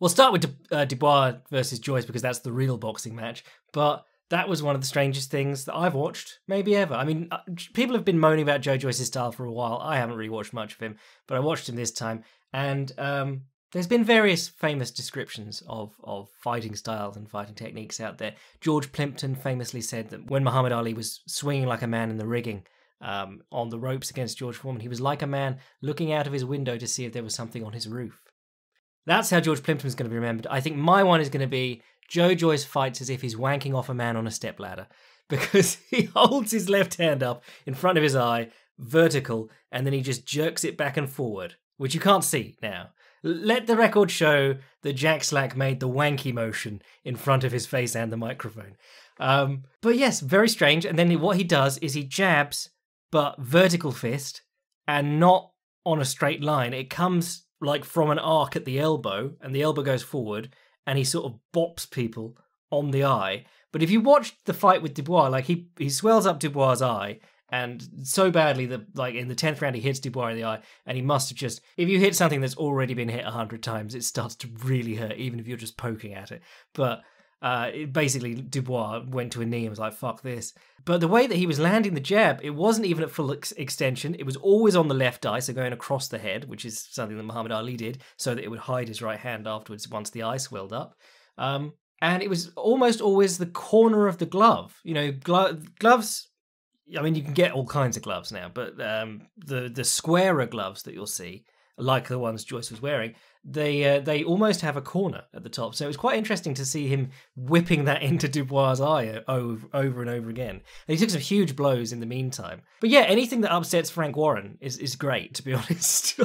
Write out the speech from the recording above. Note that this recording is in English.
We'll start with Dubois versus Joyce because that's the real boxing match. But that was one of the strangest things that I've watched, maybe ever. I mean, people have been moaning about Joe Joyce's style for a while. I haven't really watched much of him, but I watched him this time. And there's been various famous descriptions of fighting styles and fighting techniques out there. George Plimpton famously said that when Muhammad Ali was swinging like a man in the rigging on the ropes against George Foreman, he was like a man looking out of his window to see if there was something on his roof. That's how George Plimpton is going to be remembered. I think my one is going to be Joe Joyce fights as if he's wanking off a man on a stepladder, because he holds his left hand up in front of his eye, vertical, and then he just jerks it back and forward, which you can't see now. Let the record show that Jack Slack made the wanky motion in front of his face and the microphone. But yes, very strange. And then what he does is he jabs, but vertical fist, and not on a straight line. It comes like from an arc at the elbow, and the elbow goes forward, and he sort of bops people on the eye. But if you watch the fight with Dubois, like he swells up Dubois' eye, and so badly that like in the 10th round he hits Dubois in the eye, and he must have just, if you hit something that's already been hit 100 times, it starts to really hurt, even if you're just poking at it. But basically Dubois went to a knee and was like, fuck this. But the way that he was landing the jab, it wasn't even at full extension. It was always on the left eye, so going across the head, which is something that Muhammad Ali did, so that it would hide his right hand afterwards once the eye swelled up. And it was almost always the corner of the glove. You know, gloves, I mean, you can get all kinds of gloves now, but the squarer gloves that you'll see, like the ones Joyce was wearing, they almost have a corner at the top. So it was quite interesting to see him whipping that into Dubois' eye over and over again. And he took some huge blows in the meantime. But yeah, anything that upsets Frank Warren is great, to be honest.